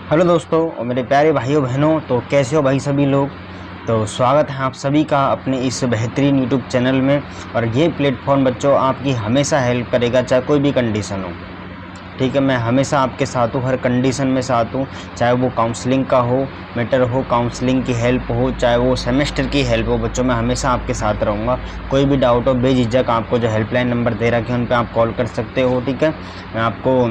Hello दोस्तों और मेरे प्यारे भाइयों बहनों, तो कैसे हो भाई सभी लोग। तो स्वागत है आप सभी का अपने इस बेहतरीन यूट्यूब चैनल में। और ये प्लेटफॉर्म बच्चों आपकी हमेशा हेल्प करेगा, चाहे कोई भी कंडीशन हो। ठीक है, मैं हमेशा आपके साथ हूँ, हर कंडीशन में साथ हूँ। चाहे वो काउंसलिंग का हो मैटर हो, काउंसलिंग की हेल्प हो, चाहे वो सेमेस्टर की हेल्प हो बच्चों, मैं हमेशा आपके साथ रहूँगा। कोई भी डाउट हो बेझिझक आपको जो हेल्पलाइन नंबर दे रखे हैं उन पर आप कॉल कर सकते हो। ठीक है, मैं आपको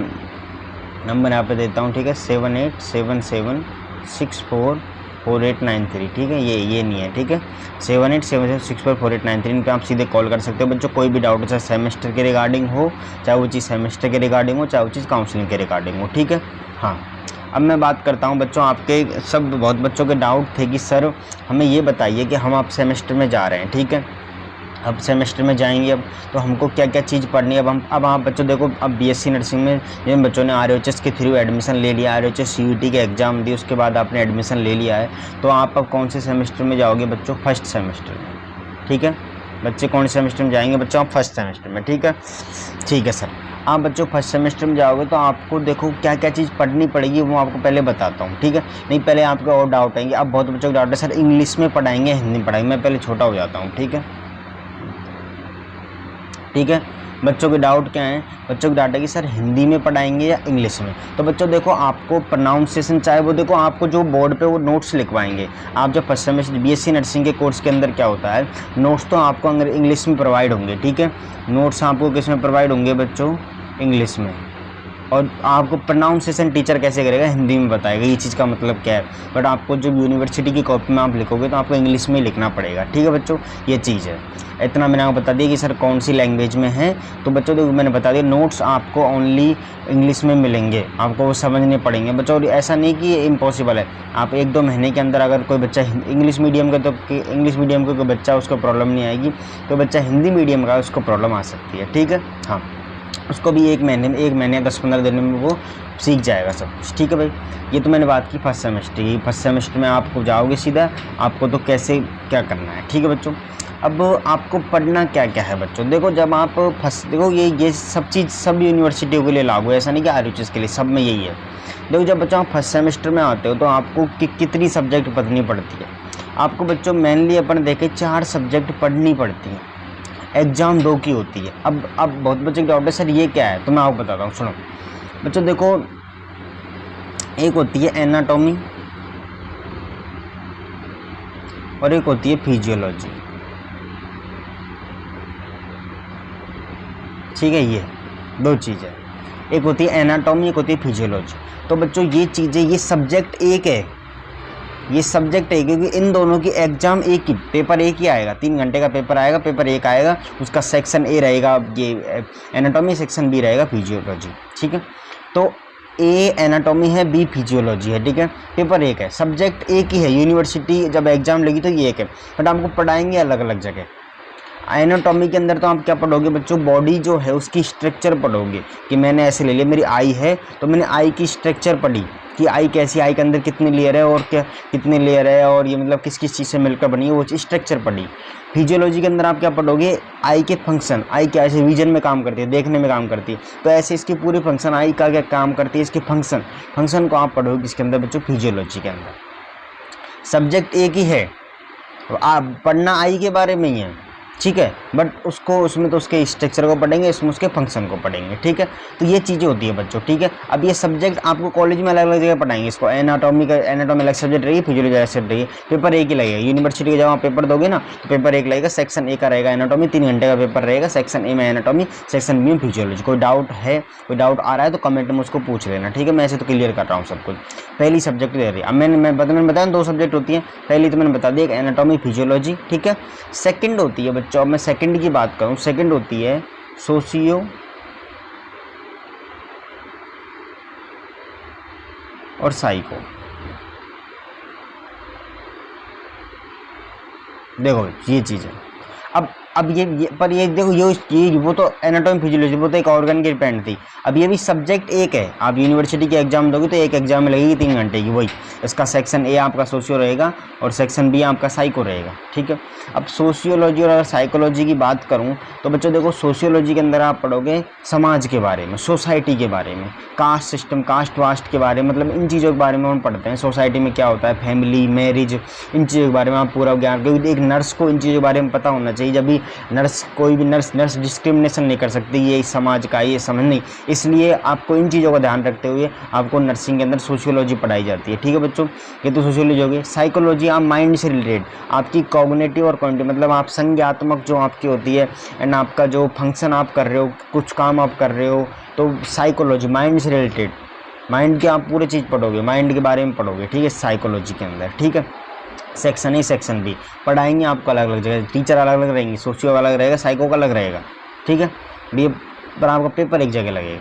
नंबर यहाँ पे देता हूँ। ठीक है, 7877644893। ठीक है, ये नहीं है। ठीक है, 7877644893 इन पे आप सीधे कॉल कर सकते हो बच्चों। कोई भी डाउट हो, चाहे सेमेस्टर के रिगार्डिंग हो, चाहे वो चीज़ सेमेस्टर के रिगार्डिंग हो, चाहे वो चीज़ काउंसलिंग के रिगार्डिंग हो। ठीक है, हाँ। अब मैं बात करता हूँ बच्चों, आपके सब बहुत बच्चों के डाउट थे कि सर हमें ये बताइए कि हम अब सेमेस्टर में जा रहे हैं। ठीक है, अब सेमेस्टर में जाएंगे, अब तो हमको क्या क्या चीज़ पढ़नी है। अब आप बच्चों देखो, अब बीएससी नर्सिंग में जिन बच्चों ने आरएचएस के थ्रू एडमिशन ले लिया, आरएचएस सीयूटी के एग्ज़ाम दी, उसके बाद आपने एडमिशन ले लिया है, तो आप अब कौन से सेमेस्टर में जाओगे बच्चों? फर्स्ट सेमेस्टर में। ठीक है, बच्चे कौन से सेमेस्टर में जाएंगे बच्चों? आप फर्स्ट सेमेस्टर में। ठीक है, ठीक है सर। आप बच्चों फर्स्ट सेमेस्टर में जाओगे तो आपको देखो क्या क्या चीज़ पढ़नी पड़ेगी, वो आपको पहले बताता हूँ। ठीक है, नहीं पहले आपके और डाउट आएंगे। अब बहुत बच्चों के डाउट है सर इंग्लिश में पढ़ाएंगे हिंदी में पढ़ाएंगे। मैं पहले छोटा हो जाता हूँ। ठीक है, ठीक है, बच्चों के डाउट क्या है? बच्चों के डाउट है कि सर हिंदी में पढ़ाएंगे या इंग्लिश में। तो बच्चों देखो, आपको प्रोनाउंसिएशन चाहे वो देखो, आपको जो बोर्ड पे वो नोट्स लिखवाएंगे। आप जब फर्स्ट सेमेस्टर बीएससी नर्सिंग के कोर्स के अंदर क्या होता है, नोट्स तो आपको अंदर इंग्लिश में प्रोवाइड होंगे। ठीक है, नोट्स आपको किस में प्रोवाइड होंगे बच्चों? इंग्लिश में। और आपको प्रोनाउंसिएशन टीचर कैसे करेगा? हिंदी में बताएगा ये चीज़ का मतलब क्या है। बट आपको जब यूनिवर्सिटी की कॉपी में आप लिखोगे तो आपको इंग्लिश में ही लिखना पड़ेगा। ठीक है बच्चों, ये चीज़ है। इतना मैंने आपको बता दिया कि सर कौन सी लैंग्वेज में है। तो बच्चों देखो, मैंने बता दिया नोट्स आपको ओनली इंग्लिश में मिलेंगे, आपको वो समझने पड़ेंगे बच्चों। और ऐसा नहीं कि ये इम्पॉसिबल है। आप 1-2 महीने के अंदर अगर कोई बच्चा इंग्लिश मीडियम का, तो इंग्लिश मीडियम का कोई बच्चा उसको प्रॉब्लम नहीं आएगी। कोई बच्चा हिंदी मीडियम का उसको प्रॉब्लम आ सकती है। ठीक है, हाँ, उसको भी 1 महीने 10-15 दिन में वो सीख जाएगा सब कुछ। ठीक है भाई, ये तो मैंने बात की फर्स्ट सेमेस्टर की। फर्स्ट सेमेस्टर में आपको जाओगे सीधा, आपको तो कैसे क्या करना है। ठीक है बच्चों, अब आपको पढ़ना क्या क्या है बच्चों? देखो, जब आप फर्स्ट देखो, ये सब चीज़ सब यूनिवर्सिटियों के लिए लागू है, ऐसा नहीं कि आरएचएस के लिए, सब में यही है। देखो, जब बच्चों आप फर्स्ट सेमेस्टर में आते हो तो आपको कितनी सब्जेक्ट पढ़नी पड़ती है? आपको बच्चों मेनली अपन देखें 4 सब्जेक्ट पढ़नी पड़ती हैं। एग्ज़ाम 2 की होती है। अब बहुत बच्चे के डाउट है सर ये क्या है, तो मैं आपको बताता हूँ, सुनो बच्चों। देखो, एक होती है एनाटॉमी और एक होती है फिजियोलॉजी। ठीक है, ये 2 चीज़ें, एक होती है एनाटॉमी, एक होती है फिजियोलॉजी। तो बच्चों ये चीज़ें, ये सब्जेक्ट एक है, ये सब्जेक्ट है, क्योंकि इन दोनों की एग्जाम एक ही, पेपर एक ही आएगा। 3 घंटे का पेपर आएगा, पेपर एक आएगा। उसका सेक्शन ए रहेगा ये एनाटॉमी, सेक्शन बी रहेगा फिजियोलॉजी। ठीक है, तो ए एनाटॉमी है, बी फिजियोलॉजी है। ठीक है, पेपर एक है, सब्जेक्ट एक ही है। यूनिवर्सिटी जब एग्जाम लेगी तो ये एक है, बट आपको पढ़ाएंगे अलग अलग जगह। एनाटॉमी के अंदर तो आप क्या पढ़ोगे बच्चों? बॉडी जो है उसकी स्ट्रक्चर पढ़ोगे। कि मैंने ऐसे ले लिया, मेरी आई है तो मैंने आई की स्ट्रक्चर पढ़ी कि आई कैसी, आई के अंदर कितने लेयर है और क्या कितने लेयर है, और ये मतलब किस किस चीज़ से मिलकर बनी है, वो स्ट्रक्चर पढ़ी। फिजियोलॉजी के अंदर आप क्या पढ़ोगे? आई के फंक्शन, आई क्या ऐसे विजन में काम करती है, देखने में काम करती है, तो ऐसे इसकी पूरी फंक्शन, आई का क्या काम करती है, इसके फंक्शन फंक्शन को आप पढ़ोगे किसके अंदर बच्चों? फिजियोलॉजी के अंदर। सब्जेक्ट एक ही है, आप पढ़ना आई के बारे में ही है। ठीक है, बट उसको उसमें तो उसके स्ट्रक्चर को पढ़ेंगे, इसमें उसके फंक्शन को पढ़ेंगे। ठीक है, तो ये चीज़ें होती है बच्चों। ठीक है, अब ये सब्जेक्ट आपको कॉलेज में अलग अलग जगह पढ़ाएंगे। इसको एनाटॉमी का, एनाटॉमी अलग सब्जेक्ट रहेगी, फिजियोलॉजी अलग सब्जेक्ट रहेगी, पेपर एक ही लगेगा। यूनिवर्सिटी के जब आप पेपर दोगे ना, तो पेपर एक लगेगा, सेक्शन ए का रहेगा एनाटॉमी, 3 घंटे का पेपर रहेगा। सेक्शन ए में एनाटॉमी, सेक्शन बी में फिजियोलॉजी। कोई डाउट है, कोई डाउट आ रहा है तो कमेंट में उसको पूछ लेना। ठीक है, मैं ऐसे तो क्लियर कर रहा हूँ सब कुछ। पहली सब्जेक्ट दे रही है। अब मैंने बताया 2 सब्जेक्ट होती हैं। पहली तो मैंने बता दी, एक एनाटॉमी फिजियोलॉजी। ठीक है, सेकंड होती है बच्चों, अब मैं सेकंड की बात करूं, सेकंड होती है सोशियो और साइको। देखो ये चीज़ है। अब अब ये पर ये देखो ये वो तो एनाटॉमी फिजियोलॉजी वो तो एक ऑर्गन की डिपेंड थी। अब ये भी सब्जेक्ट एक है, आप यूनिवर्सिटी के एग्जाम दोगे तो एक एग्जाम में लगेगी 3 घंटे की, वही इसका सेक्शन ए आपका सोशियो रहेगा और सेक्शन बी आपका साइको रहेगा, ठीक है। अब सोशियोलॉजी और अगर साइकोलॉजी की बात करूं तो बच्चों देखो सोशियोलॉजी के अंदर आप पढ़ोगे समाज के बारे में, सोसाइटी के बारे में, कास्ट सिस्टम, कास्ट वास्ट के बारे में, मतलब इन चीज़ों के बारे में हम पढ़ते हैं। सोसाइटी में क्या होता है, फैमिली, मैरिज, इन चीज़ों के बारे में आप पूरा ज्ञान, क्योंकि एक नर्स को इन चीज़ों के बारे में पता होना चाहिए। जब भी नर्स, कोई भी नर्स डिस्क्रिमिनेशन नहीं कर सकती, ये समाज का ये समझ नहीं, इसलिए आपको इन चीज़ों का ध्यान रखते हुए आपको नर्सिंग के अंदर सोशियोलॉजी पढ़ाई जाती है, ठीक है बच्चों। ये तो सोशियोलॉजी हो गई। साइकोलॉजी आप माइंड से रिलेटेड, आपकी कॉग्निटिव और कॉग्निटिव, मतलब आप संज्ञात्मक जो आपकी होती है एंड आपका जो फंक्शन आप कर रहे हो, कुछ काम आप कर रहे हो, तो साइकोलॉजी माइंड से रिलेटेड, माइंड के आप पूरी चीज़ पढ़ोगे, माइंड के बारे में पढ़ोगे, ठीक है, साइकोलॉजी के अंदर, ठीक है। सेक्शन ए सेक्शन बी पढ़ाएंगे आपको अलग अलग जगह, टीचर अलग अलग रहेंगे, सोशियो अलग रहेगा, साइको का अलग रहेगा, ठीक है। बी पर आपका पेपर एक जगह लगेगा,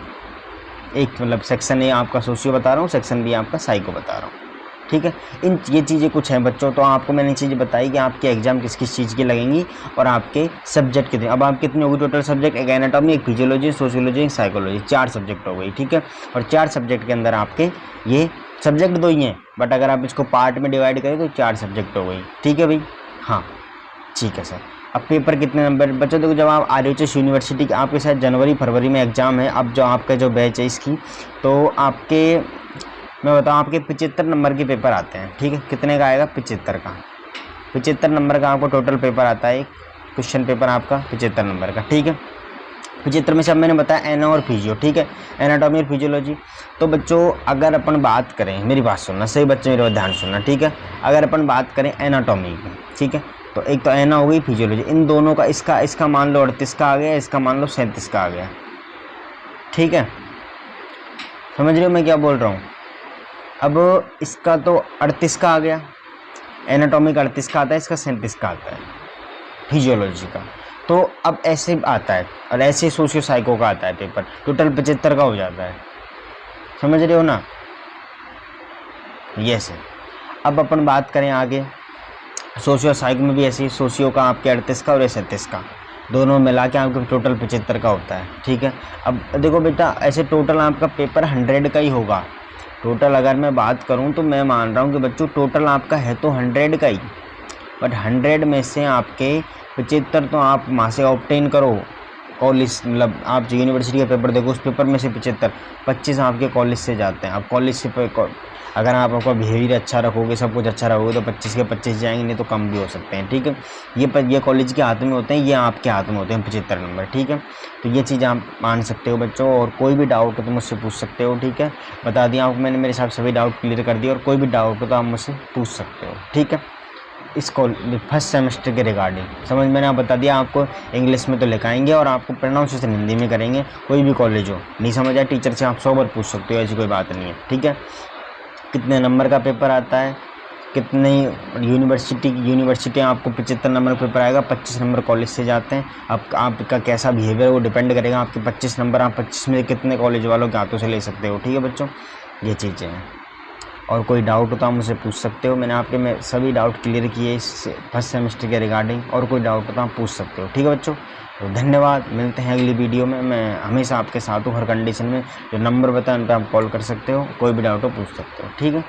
एक मतलब सेक्शन ए आपका सोशियो बता रहा हूँ, सेक्शन बी आपका साइको बता रहा हूँ, ठीक है। ये चीज़ें कुछ हैं बच्चों, तो आपको मैंने चीज़ें बताई कि आपके एग्जाम किस किस चीज़ की लगेंगी और आपके सब्जेक्ट कितने। अब आप कितने होगी टोटल सब्जेक्ट, एक एनाटॉमी, एक फिजियोलॉजी, सोशियोलॉजी, एक साइकोलॉजी, 4 सब्जेक्ट हो गई, ठीक है। और 4 सब्जेक्ट के अंदर आपके ये सब्जेक्ट 2 ही हैं, बट अगर आप इसको पार्ट में डिवाइड करें तो 4 सब्जेक्ट हो गई, ठीक है भाई। हाँ ठीक है सर। अब पेपर कितने नंबर बच्चों, देखो जब आप RHS यूनिवर्सिटी के आपके साथ जनवरी फरवरी में एग्ज़ाम है, अब जो आपका जो बैच है इसकी, तो आपके मैं बताऊँ आपके 75 नंबर के पेपर आते हैं, ठीक है। कितने का आएगा, 75 का, 75 नंबर का आपको टोटल पेपर आता है, क्वेश्चन पेपर आपका 75 नंबर का, ठीक है। 75 में से अब मैंने बताया एना और फिजियो, ठीक है, एनाटॉमी और फिजियोलॉजी। तो बच्चों अगर अपन बात करें, मेरी बात सुनना सही बच्चों, मेरा ध्यान सुनना, ठीक है। अगर अपन बात करें एनाटॉमी की, ठीक है, तो एक तो एना हो गई, फिजियोलॉजी, इन दोनों का इसका मान लो 38 का आ गया, इसका मान लो 37 का आ गया, ठीक है। समझ रहे हो मैं क्या बोल रहा हूँ। अब इसका तो 38 का आ गया, एनाटॉमी का 38 का आता है, इसका 37 का आता है फिजियोलॉजी का। तो अब ऐसे आता है और ऐसे सोशियो साइको का आता है पेपर, टोटल 75 का हो जाता है, समझ रहे हो ना, ये है। अब अपन बात करें आगे, सोशियो साइको में भी ऐसे सोशियो का आपके 38 का और 37 का, दोनों मिला के आपके टोटल 75 का होता है, ठीक है। अब देखो बेटा ऐसे टोटल आपका पेपर 100 का ही होगा, टोटल अगर मैं बात करूं तो मैं मान रहा हूं कि बच्चों टोटल आपका है तो 100 का ही, बट 100 में से आपके 75 तो आप वहाँ से ऑब्टेन करो कॉलेज, मतलब आप जो यूनिवर्सिटी का पेपर देखो उस पेपर में से 25 आपके कॉलेज से जाते हैं। अब कॉलेज से अगर आप आपका बिहेवियर अच्छा रखोगे, सब कुछ अच्छा रखोगे तो 25 के 25 जाएंगे, नहीं तो कम भी हो सकते हैं, ठीक है। ये कॉलेज के हाथ में होते हैं, ये आपके हाथ में होते हैं 75 नंबर, ठीक है। तो ये चीज़ आप मान सकते हो बच्चों, और कोई भी डाउट हो तो मुझसे पूछ सकते हो, ठीक है। बता दिया आपको मैंने, मेरे हिसाब सभी डाउट क्लियर कर दिए, और कोई भी डाउट हो तो आप मुझसे पूछ सकते हो, ठीक है। इसको फर्स्ट सेमेस्टर के रिगार्डिंग समझ मैंने आप बता दिया, आपको इंग्लिश में तो लिखाएंगे और आपको प्रोनाउंसिएशन हिंदी में करेंगे। कोई भी कॉलेज हो, नहीं समझ आए टीचर से आप 100 बार पूछ सकते हो, ऐसी कोई बात नहीं है, ठीक है। कितने नंबर का पेपर आता है, कितने यूनिवर्सिटी आपको 75 नंबर का पेपर आएगा, 25 नंबर कॉलेज से जाते हैं। आपका कैसा बिहेवियर वो डिपेंड करेगा, आपके 25 नंबर आप 25 में कितने कॉलेज वालों के हाथों से ले सकते हो, ठीक है बच्चों, ये चीज़ें हैं। और कोई डाउट हो तो आप मुझसे पूछ सकते हो, मैंने मैं सभी डाउट क्लियर किए इस फर्स्ट सेमेस्टर के रिगार्डिंग, और कोई डाउट हो तो आप पूछ सकते हो, ठीक है बच्चों। तो धन्यवाद, मिलते हैं अगली वीडियो में। मैं हमेशा आपके साथ हूँ हर कंडीशन में, जो नंबर बताएं उन पर आप कॉल कर सकते हो, कोई भी डाउट हो पूछ सकते हो, ठीक है।